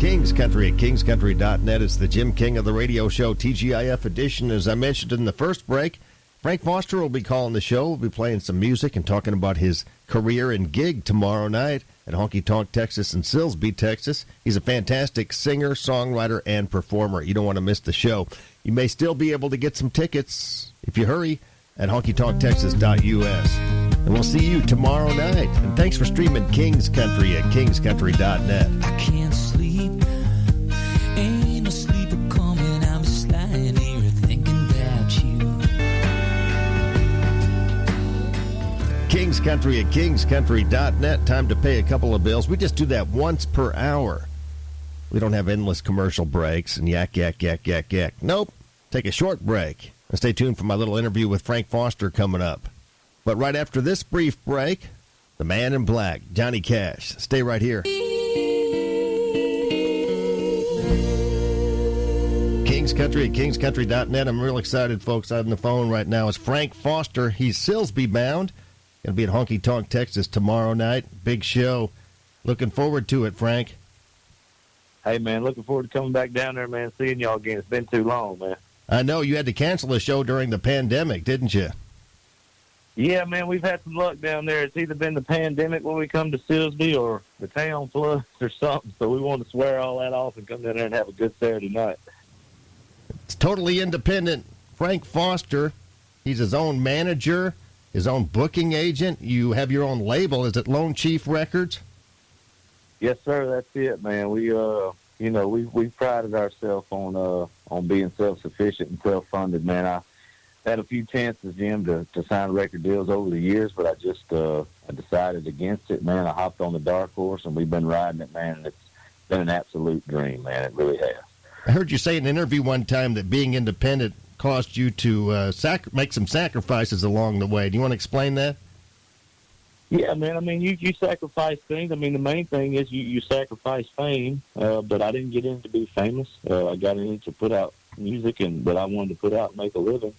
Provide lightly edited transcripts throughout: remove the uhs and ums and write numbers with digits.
King's Country at kingscountry.net. It's the Jim King of the Radio Show, TGIF edition. As I mentioned in the first break, Frank Foster will be calling the show. We'll be playing some music and talking about his career and gig tomorrow night at Honky Tonk Texas in Silsbee, Texas. He's a fantastic singer, songwriter, and performer. You don't want to miss the show. You may still be able to get some tickets, if you hurry, at honkytonktexas.us. And we'll see you tomorrow night. And thanks for streaming King's Country at kingscountry.net. I can't sleep. Ain't no sleep coming. I'm just lying here thinking about you. King's Country at kingscountry.net. Time to pay a couple of bills. We just do that once per hour. We don't have endless commercial breaks and yak. Nope. Take a short break. And stay tuned for my little interview with Frank Foster coming up. But right after this brief break, the man in black, Johnny Cash. Stay right here. King's Country at kingscountry.net. I'm real excited, folks. On the phone right now is Frank Foster. He's Silsbee bound. Going to be at Honky Tonk, Texas tomorrow night. Big show. Looking forward to it, Frank. Hey, man, looking forward to coming back down there, man, seeing y'all again. It's been too long, man. I know you had to cancel a show during the pandemic, didn't you? Yeah, man, we've had some luck down there. It's either been the pandemic when we come to Silsbee or the town floods or something. So we wanted to swear all that off and come down there and have a good Saturday night. It's totally independent. Frank Foster, he's his own manager, his own booking agent. You have your own label. Is it Lone Chief Records? Yes, sir. That's it, man. We we prided ourselves on being self-sufficient and self-funded, man. I had a few chances, Jim, to sign record deals over the years, but I decided against it, man. I hopped on the dark horse, and we've been riding it, man, and it's been an absolute dream, man. It really has. I heard you say in an interview one time that being independent caused you to make some sacrifices along the way. Do you want to explain that? Yeah, man. I mean, you sacrifice things. I mean, the main thing is you sacrifice fame, but I didn't get in to be famous. I got in to put out music that I wanted to put out and make a living.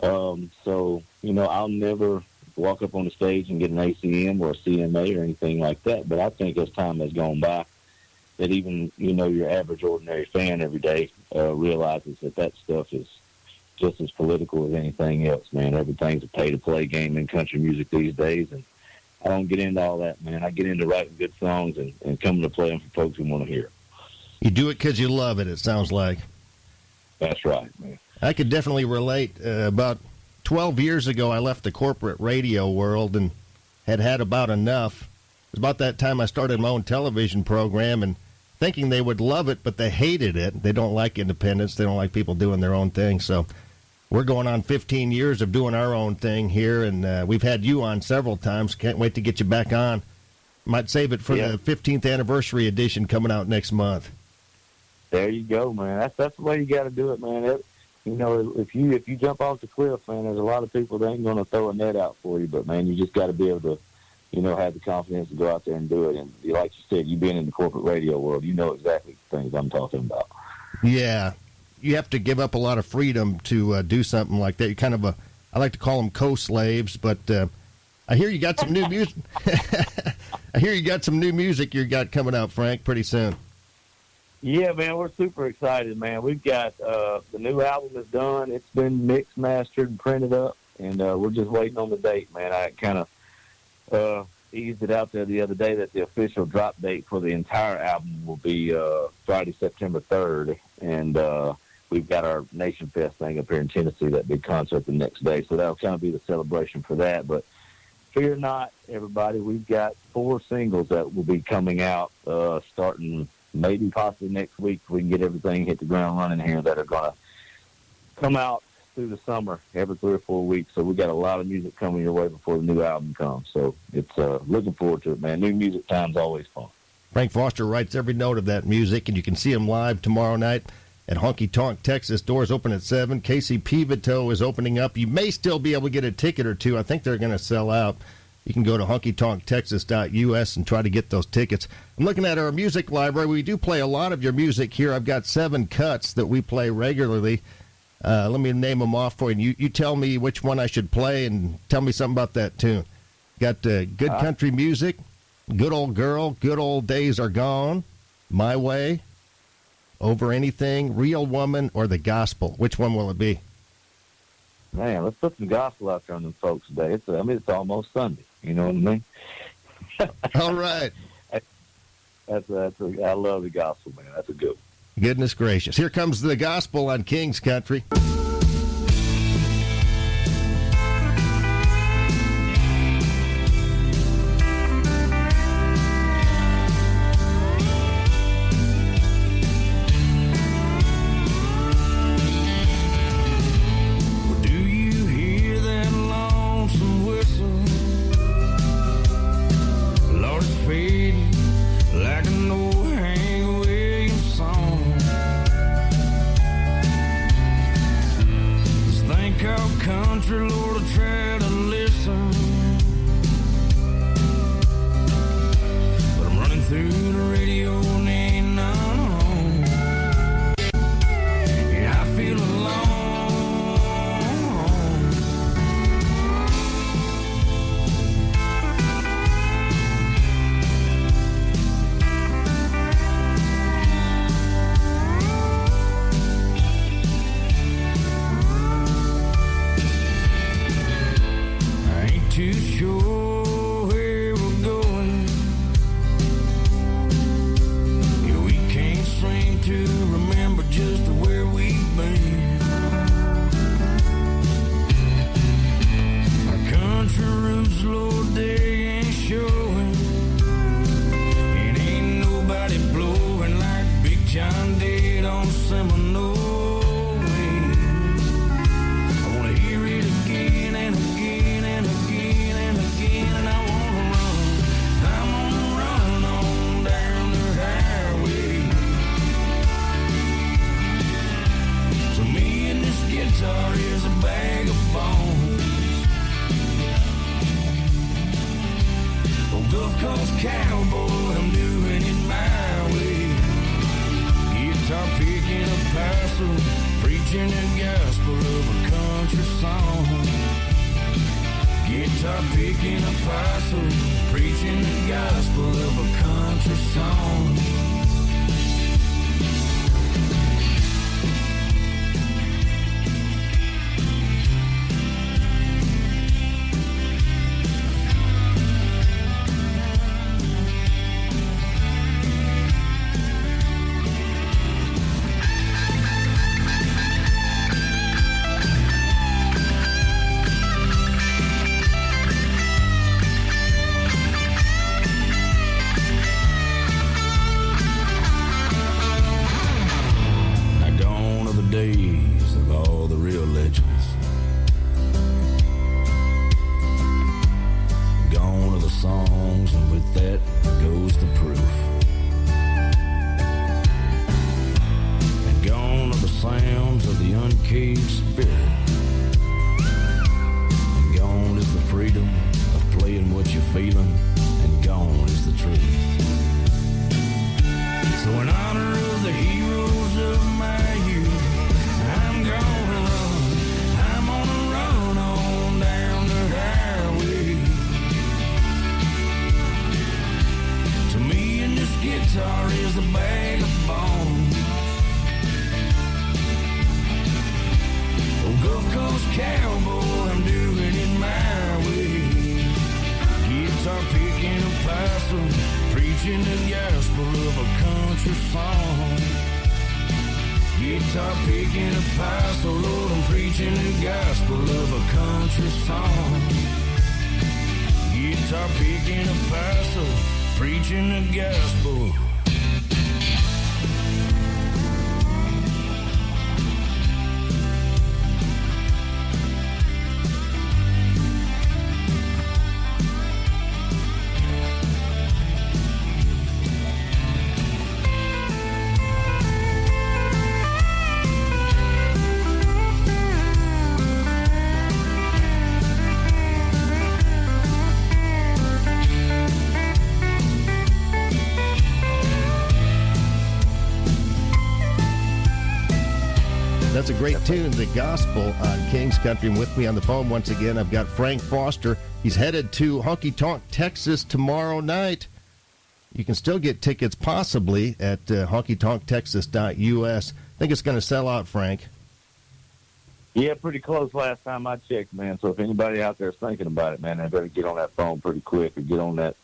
So, I'll never walk up on the stage and get an ACM or a CMA or anything like that. But I think as time has gone by, that even, your average ordinary fan every day realizes that stuff is just as political as anything else, man. Everything's a pay-to-play game in country music these days, and I don't get into all that, man. I get into writing good songs and coming to play them for folks who want to hear. You do it because you love it, it sounds like. That's right, man. I could definitely relate. About 12 years ago, I left the corporate radio world and had about enough. It was about that time I started my own television program and thinking they would love it, but they hated it. They don't like independence. They don't like people doing their own thing. So we're going on 15 years of doing our own thing here, and we've had you on several times. Can't wait to get you back on. Might save it for the 15th anniversary edition coming out next month. There you go, man. That's the way you got to do it, man. If you jump off the cliff, man, there's a lot of people that ain't going to throw a net out for you. But, man, you just got to be able to, have the confidence to go out there and do it. And like you said, you've been in the corporate radio world. You know exactly the things I'm talking about. Yeah. You have to give up a lot of freedom to do something like that. You're kind of I like to call them co-slaves, but I hear you got some new music. I hear you got some new music you got coming out, Frank, pretty soon. Yeah, man, we're super excited, man. We've got the new album is done. It's been mixed, mastered, and printed up, and we're just waiting on the date, man. I kind of eased it out there the other day that the official drop date for the entire album will be Friday, September 3rd, and we've got our Nation Fest thing up here in Tennessee, that big concert the next day, so that'll kind of be the celebration for that. But fear not, everybody, we've got 4 singles that will be coming out starting maybe possibly next week if we can get everything hit the ground running here, that are going to come out through the summer every 3 or 4 weeks. So we got a lot of music coming your way before the new album comes. So it's looking forward to it, man. New music time's always fun. Frank Foster writes every note of that music, and you can see him live tomorrow night at Honky Tonk, Texas. Doors open at 7. Casey Pivito is opening up. You may still be able to get a ticket or two. I think they're going to sell out. You can go to honkytonktexas.us and try to get those tickets. I'm looking at our music library. We do play a lot of your music here. I've got 7 cuts that we play regularly. Let me name them off for you. You tell me which one I should play and tell me something about that tune. Got good country music, Good Old Girl, Good Old Days Are Gone, My Way, over anything, Real Woman or the Gospel? Which one will it be? Man, let's put some gospel out there on them folks today. It's almost Sunday. You know what I mean? All right. I love the gospel, man. That's a good one. Goodness gracious. Here comes the Gospel on King's Country. That's a great tune, The Gospel on King's Country. And with me on the phone once again, I've got Frank Foster. He's headed to Honky Tonk, Texas tomorrow night. You can still get tickets possibly at honkytonktexas.us. I think it's going to sell out, Frank. Yeah, pretty close last time I checked, man. So if anybody out there is thinking about it, man, they better get on that phone pretty quick or get on that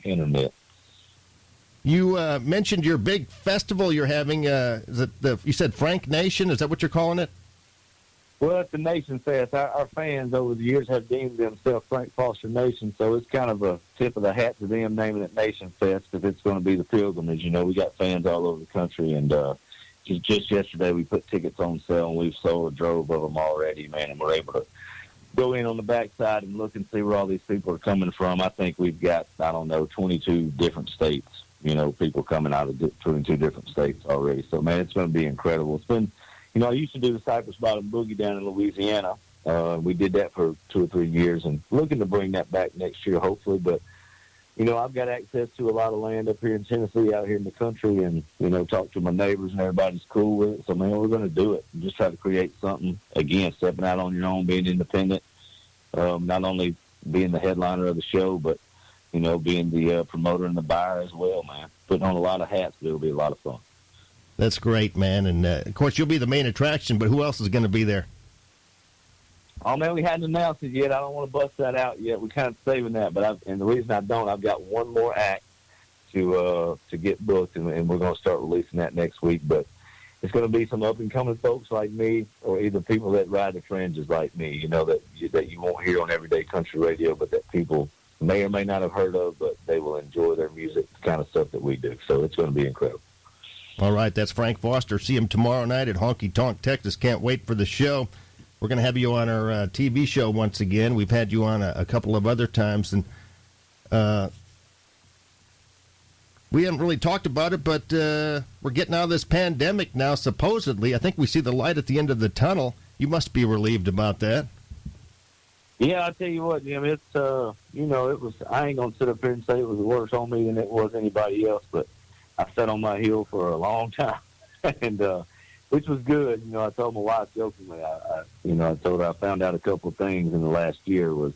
internet. You mentioned your big festival you're having. Is it you said Frank Nation? Is that what you're calling it? Well, it's the Nation Fest. Our fans over the years have deemed themselves Frank Foster Nation, so it's kind of a tip of the hat to them naming it Nation Fest because it's going to be the pilgrimage. You know, we got fans all over the country, and just yesterday we put tickets on sale, and we've sold a drove of them already, man, and we're able to go in on the backside and look and see where all these people are coming from. I think we've got, 22 different states, you know, people coming out of 22 different states already. So, man, it's going to be incredible. It's been, you know, I used to do the Cypress Bottom Boogie down in Louisiana. We did that for 2 or 3 years and looking to bring that back next year, hopefully. But, you know, I've got access to a lot of land up here in Tennessee, out here in the country, and, you know, talk to my neighbors and everybody's cool with it. So, man, we're going to do it and just try to create something, again, stepping out on your own, being independent, not only being the headliner of the show, but, you know, being the promoter and the buyer as well, man. Putting on a lot of hats, but it'll be a lot of fun. That's great, man. And, of course, you'll be the main attraction, but who else is going to be there? Oh, man, we hadn't announced it yet. I don't want to bust that out yet. We're kind of saving that. And the reason I don't, I've got one more act to get booked, and we're going to start releasing that next week. But it's going to be some up-and-coming folks like me or either people that ride the fringes like me, you know, that you won't hear on everyday country radio, but that people may or may not have heard of, but they will enjoy their music, the kind of stuff that we do. So it's going to be incredible. All right, that's Frank Foster. See him tomorrow night at Honky Tonk Texas. Can't wait for the show. We're going to have you on our TV show once again. We've had you on a couple of other times, and we haven't really talked about it, but we're getting out of this pandemic now, supposedly. I think we see the light at the end of the tunnel. You must be relieved about that. Yeah, I tell you what, Jim, it's, you know, it was, I ain't going to sit up here and say it was worse on me than it was anybody else, but I sat on my heel for a long time, and which was good. You know, I told my wife jokingly, I told her I found out a couple of things in the last year was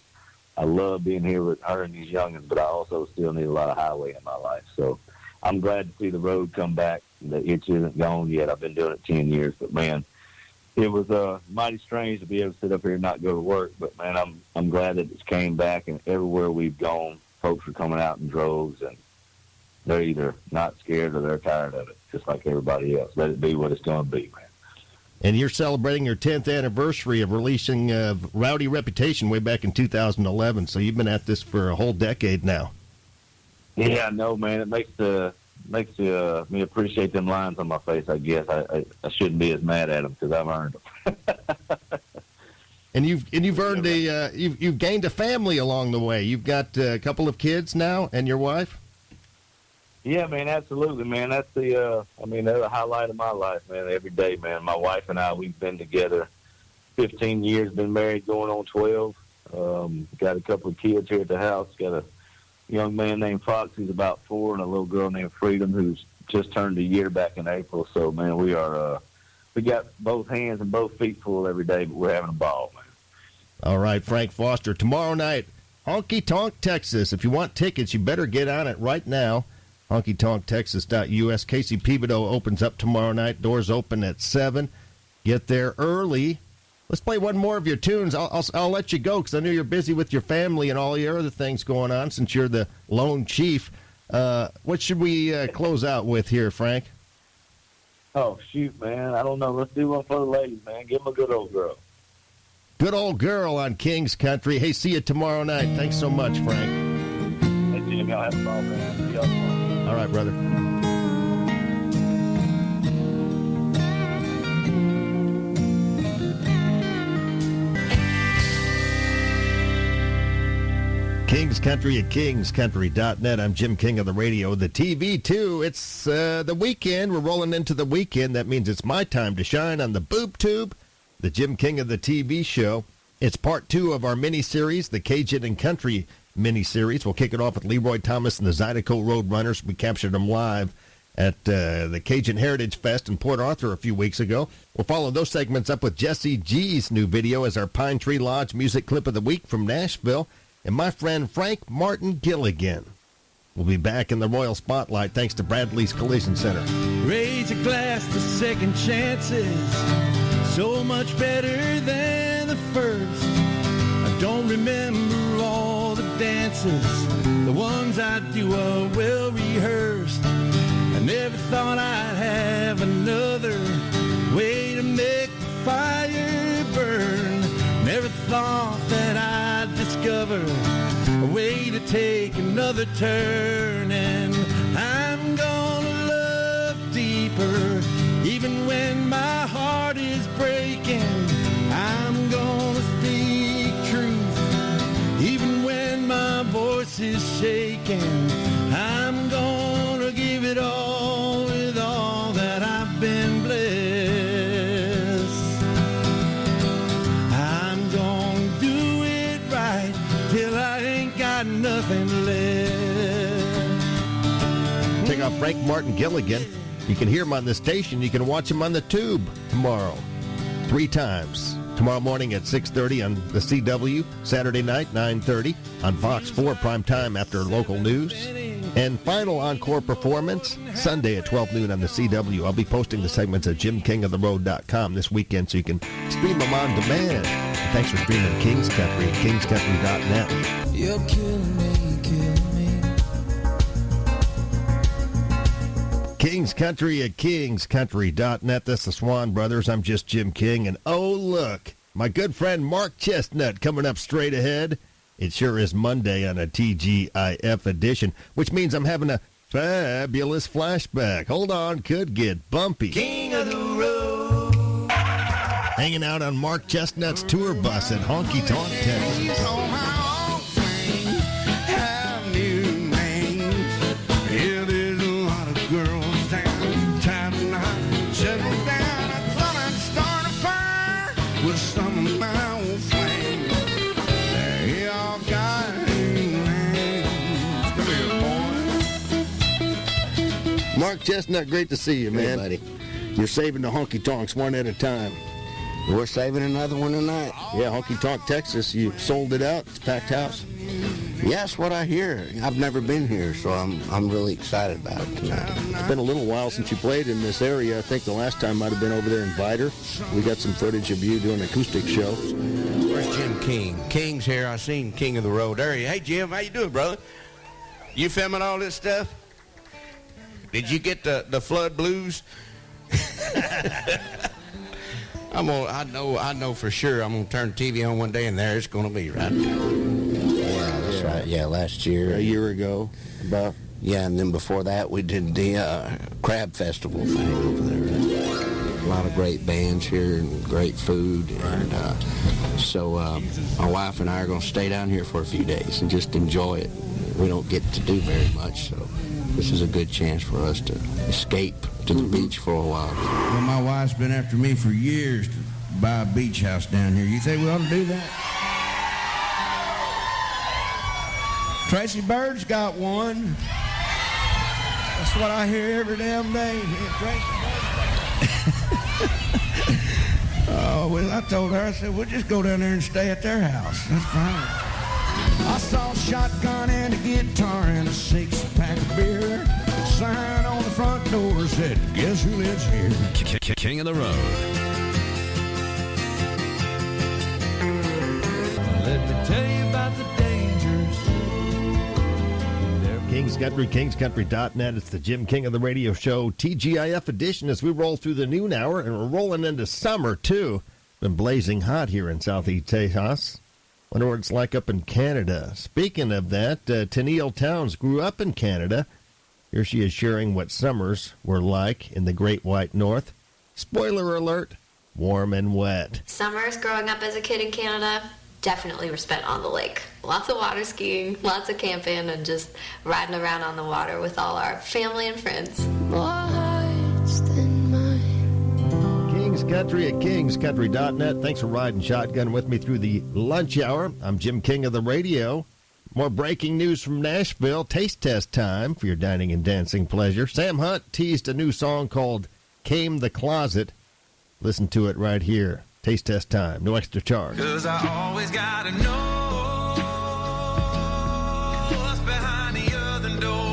I love being here with her and these youngins, but I also still need a lot of highway in my life. So I'm glad to see the road come back. The itch isn't gone yet. I've been doing it 10 years, but man, it was mighty strange to be able to sit up here and not go to work. But man, I'm glad that it came back, and everywhere we've gone, folks are coming out in droves, and they're either not scared or they're tired of it, just like everybody else. Let it be what it's going to be, man. And you're celebrating your 10th anniversary of releasing Rowdy Reputation way back in 2011, so you've been at this for a whole decade now. Yeah, I know, man. It makes me appreciate them lines on my face, I guess. I shouldn't be as mad at them because I've earned them. And you've earned you've gained a family along the way. You've got a couple of kids now, and your wife. Yeah, man, absolutely, man. That's they're the highlight of my life, man. Every day, man. My wife and I, we've been together 15 years, been married going on 12. Got a couple of kids here at the house. Got a young man named Fox who's about 4, and a little girl named Freedom who's just turned a year back in April. So, man, we got both hands and both feet full every day, but we're having a ball, man. All right, Frank Foster. Tomorrow night, Honky Tonk, Texas. If you want tickets, you better get on it right now. HonkyTonkTexas.us. Casey Pebido opens up tomorrow night. Doors open at 7. Get there early. Let's play one more of your tunes. I'll let you go because I know you're busy with your family and all your other things going on since you're the lone chief. What should we close out with here, Frank? Oh, shoot, man. I don't know. Let's do one for the ladies, man. Give them a good old girl. Good old girl on King's Country. Hey, see you tomorrow night. Thanks so much, Frank. Hey, Jim, y'all have a ball, man. See y'all tomorrow. All right, brother. King's Country at kingscountry.net. I'm Jim King of the radio. The TV, too. It's the weekend. We're rolling into the weekend. That means it's my time to shine on the boob tube, the Jim King of the TV show. It's part 2 of our mini-series, the Cajun and Country mini-series. We'll kick it off with LeRoy Thomas and the Zydeco Roadrunners. We captured them live at the Cajun Heritage Fest in Port Arthur a few weeks ago. We'll follow those segments up with Jesse G's new video as our Pine Tree Lodge music clip of the week from Nashville, and my friend Frank Martin Gilligan. We'll be back in the Royal Spotlight thanks to Bradley's Collision Center. Raise a glass to second chances, so much better than the first. I don't remember all the dances, the ones I do are well rehearsed. I never thought I'd have another way to make the fire burn. Never thought that I'd discover a way to take another turn. And I'm gonna love deeper, even when my heart is breaking. I'm gonna speak truth, even when my voice is shaking. I'm gonna give it all with all that I've been blessed. I'm gonna do it right till I ain't got nothing left. Check out Frank Martin Gilligan. You can hear him on the station. You can watch him on the tube tomorrow, 3 times. Tomorrow morning at 6:30 on the CW, Saturday night, 9:30 on Fox 4 prime time after local news. And final encore performance, Sunday at 12 noon on the CW. I'll be posting the segments at JimKingOfTheRoad.com this weekend so you can stream them on demand. And thanks for streaming King's Country at KingsCountry.net. You're killing me, killing me. King's Country at KingsCountry.net. That's the Swan Brothers. I'm just Jim King. And oh, look, my good friend Mark Chestnut coming up straight ahead. It sure is Monday on a TGIF edition, which means I'm having a fabulous flashback. Hold on, could get bumpy. King of the road. Hanging out on Mark Chestnut's tour bus at Honky Tonk, Texas. Mark Chestnut, great to see you, man. Hey, buddy. You're saving the honky tonks one at a time. We're saving another one tonight. Yeah, Honky Tonk, Texas. You sold it out. It's a packed house. Yeah, that's what I hear. I've never been here, so I'm really excited about it tonight. It's been a little while since you played in this area. I think the last time might have been over there in Vidor. We got some footage of you doing an acoustic show. Where's Jim King? King's here. I seen King of the Road. There he is. Hey, Jim, how you doing, brother? You filming all this stuff? Did you get the flood blues? I know for sure I'm gonna turn the TV on one day and there it's gonna be, right? Yeah, that's right. Yeah, last year. A year ago, about. Yeah, and then before that we did the crab festival thing over there. A lot of great bands here and great food, and so my wife and I are gonna stay down here for a few days and just enjoy it. We don't get to do very much, so this is a good chance for us to escape to the beach for a while. Well, my wife's been after me for years to buy a beach house down here. You think we ought to do that? Tracy Bird's got one. That's what I hear every damn day. Yeah, Tracy Bird. Oh, well, I told her, I said, we'll just go down there and stay at their house. That's fine. I saw a shotgun and a guitar and a 6-pack of beer. Sign on the front door said, guess who lives here? King of the Road. Let me tell you about the dangers. King's Country, KingsCountry.net. It's the Jim King of the Radio Show, TGIF edition as we roll through the noon hour, and we're rolling into summer, too. Been blazing hot here in Southeast Tejas. Wonder what it's like up in Canada. Speaking of that, Tennille Towns grew up in Canada. Here she is sharing what summers were like in the Great White North. Spoiler alert, warm and wet. Summers growing up as a kid in Canada definitely were spent on the lake. Lots of water skiing, lots of camping, and just riding around on the water with all our family and friends. More hearts than mine. King's Country at KingsCountry.net. Thanks for riding shotgun with me through the lunch hour. I'm Jim King of the Radio. More breaking news from Nashville. Taste test time for your dining and dancing pleasure. Sam Hunt teased a new song called Came the Closet. Listen to it right here. Taste test time. No extra charge. 'Cause I always gotta know what's behind the other door.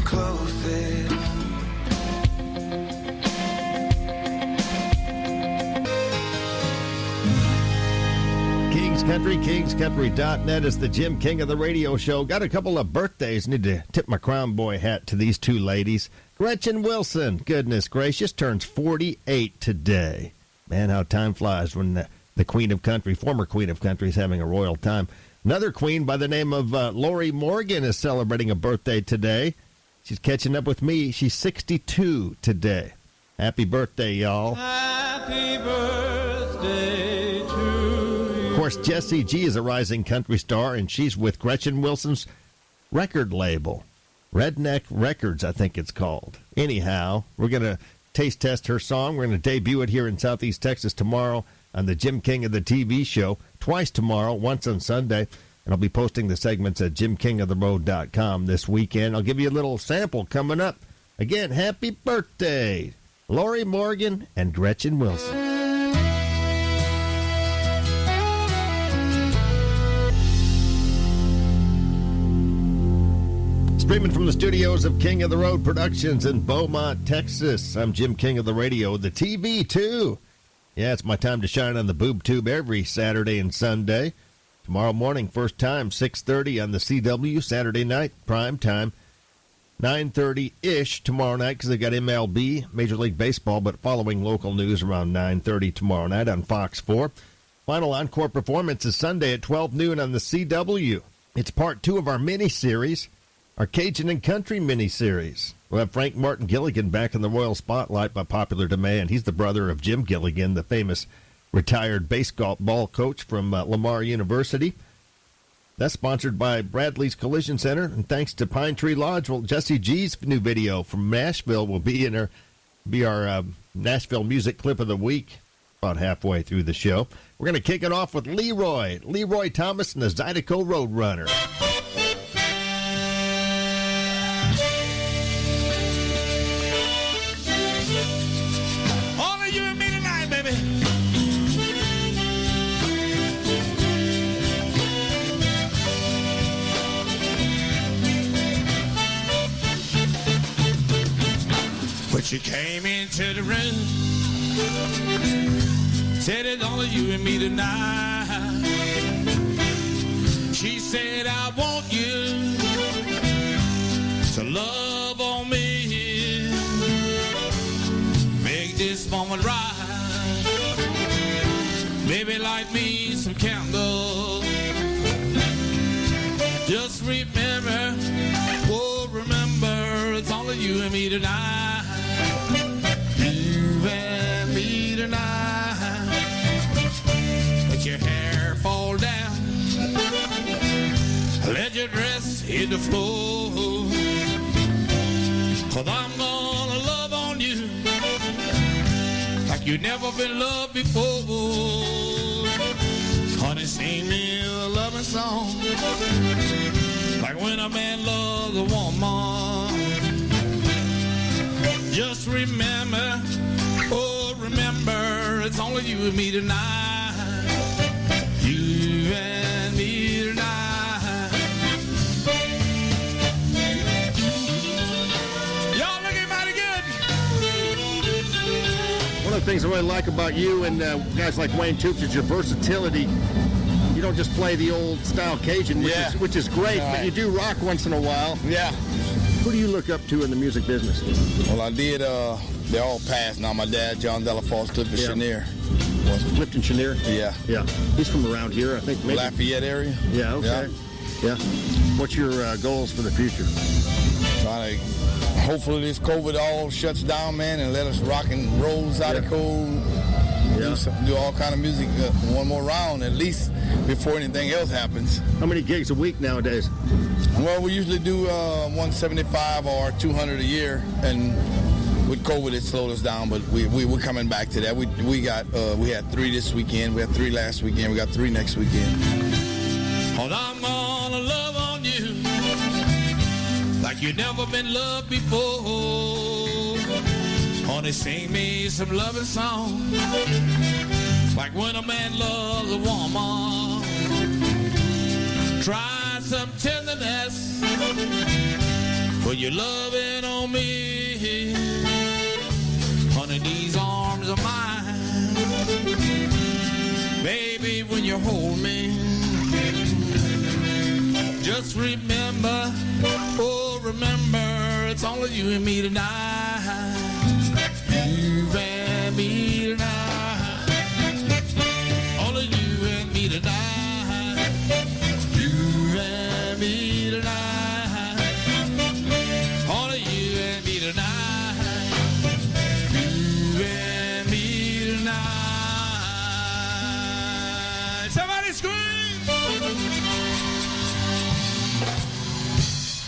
close it. KingsCountry.net is the Jim King of the radio show. Got a couple of birthdays. Need to tip my Crown Boy hat to these two ladies. Gretchen Wilson, goodness gracious, turns 48 today. Man, how time flies when the Queen of Country, former Queen of Country, is having a royal time. Another queen by the name of Lori Morgan is celebrating a birthday today. She's catching up with me. She's 62 today. Happy birthday, y'all. Happy birthday to you. Of course, Jessie G is a rising country star, and she's with Gretchen Wilson's record label. Redneck Records, I think it's called. Anyhow, we're going to taste test her song. We're going to debut it here in Southeast Texas tomorrow on the Jim King of the TV show. Twice tomorrow, once on Sunday. And I'll be posting the segments at jimkingoftheroad.com this weekend. I'll give you a little sample coming up. Again, happy birthday, Lori Morgan and Gretchen Wilson. Streaming from the studios of King of the Road Productions in Beaumont, Texas. I'm Jim King of the Radio, the TV too. Yeah, it's my time to shine on the boob tube every Saturday and Sunday. Tomorrow morning, first time, 6:30 on the CW. Saturday night, prime time, 9:30-ish tomorrow night because they've got MLB, Major League Baseball, but following local news around 9:30 tomorrow night on Fox 4. Final encore performance is Sunday at 12 noon on the CW. It's part 2 of our mini-series, our Cajun and Country mini-series. We'll have Frank Martin Gilligan back in the royal spotlight by popular demand. He's the brother of Jim Gilligan, the famous retired baseball coach from Lamar University. That's sponsored by Bradley's Collision Center, and thanks to Pine Tree Lodge. Well, Jessie G's new video from Nashville will be our Nashville music clip of the week about halfway through the show. We're going to kick it off with LeRoy Thomas and the Zydeco Roadrunner. But she came into the room, said it's only you and me tonight. She said, I want you to love on me, make this moment right. Baby, light me some candles. Just remember, oh, remember, it's only you and me tonight. You and me tonight. Let your hair fall down. Let your dress hit the floor. 'Cause I'm gonna love on you like you've never been loved before. Honey, sing me a loving song like when a man loves a woman. Just remember, oh, remember, it's only you and me tonight. You and me tonight. Y'all looking mighty good. One of the things I really like about you and guys like Wayne Toops is your versatility. You don't just play the old style Cajun, which is great, but you do rock once in a while. Yeah. Who do you look up to in the music business? Well, I did, they all passed now. My dad, John Delafosse, Clifton Chenier. Clifton Chenier? Yeah. Yeah. He's from around here, I think. Maybe. Lafayette area. Yeah, okay. Yeah. What's your goals for the future? Trying to, hopefully this COVID all shuts down, man, and let us rock and roll Zydeco. Do all kind of music one more round at least before anything else happens. How many gigs a week nowadays? Well, we usually do 175 or 200 a year, and with COVID it slowed us down, but we're coming back to that. We had 3 this weekend, we had 3 last weekend, we got 3 next weekend. Hold I'm gonna love on you like you've never been loved before. Honey, sing me some loving song like when a man loves a woman. Try some tenderness for your loving on me. Honey, these arms are mine. Baby, when you hold me, just remember, oh, remember, it's all of you and me tonight. You and me tonight. All of you and me tonight. You and me tonight. All of you and me tonight. You and me tonight. Somebody scream!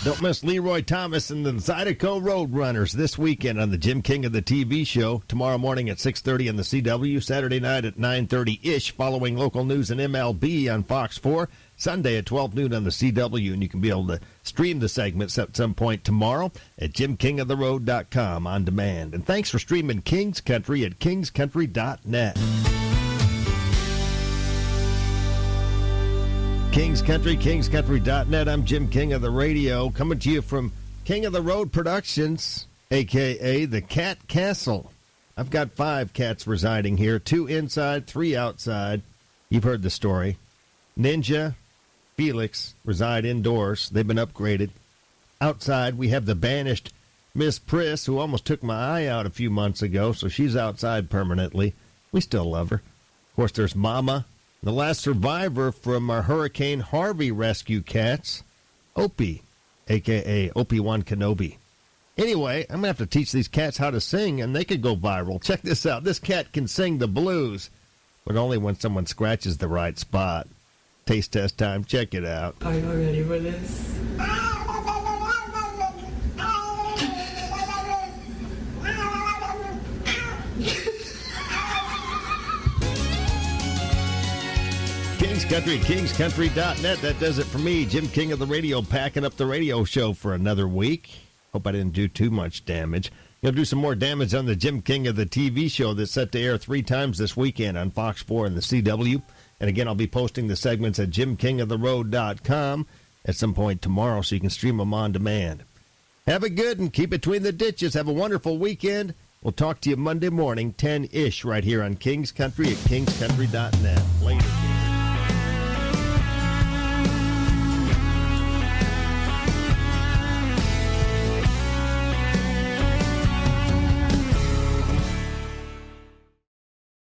Don't miss LeRoy Thomas and the Zydeco Roadrunners this weekend on the Jim King of the TV show. Tomorrow morning at 6:30 on the CW. Saturday night at 9:30-ish following local news and MLB on Fox 4. Sunday at 12 noon on the CW. And you can be able to stream the segments at some point tomorrow at JimKingOfTheRoad.com on demand. And thanks for streaming King's Country at KingsCountry.net. King's Country, KingsCountry.net. I'm Jim King of the Radio, coming to you from King of the Road Productions, a.k.a. the Cat Castle. I've got 5 cats residing here, 2 inside, 3 outside. You've heard the story. Ninja, Felix reside indoors. They've been upgraded. Outside, we have the banished Miss Priss, who almost took my eye out a few months ago, so she's outside permanently. We still love her. Of course, there's Mama, the last survivor from our Hurricane Harvey rescue cats, Opie, a.k.a. Opie-Wan Kenobi. Anyway, I'm going to have to teach these cats how to sing, and they could go viral. Check this out. This cat can sing the blues, but only when someone scratches the right spot. Taste test time. Check it out. Are you ready for this? King's Country, KingsCountry.net. That does it for me, Jim King of the Radio, packing up the radio show for another week. Hope I didn't do too much damage. You'll do some more damage on the Jim King of the TV show that's set to air 3 times this weekend on Fox 4 and the CW. And again, I'll be posting the segments at JimKingOfTheRoad.com at some point tomorrow so you can stream them on demand. Have it good and keep between the ditches. Have a wonderful weekend. We'll talk to you Monday morning, 10-ish, right here on King's Country at KingsCountry.net. Later.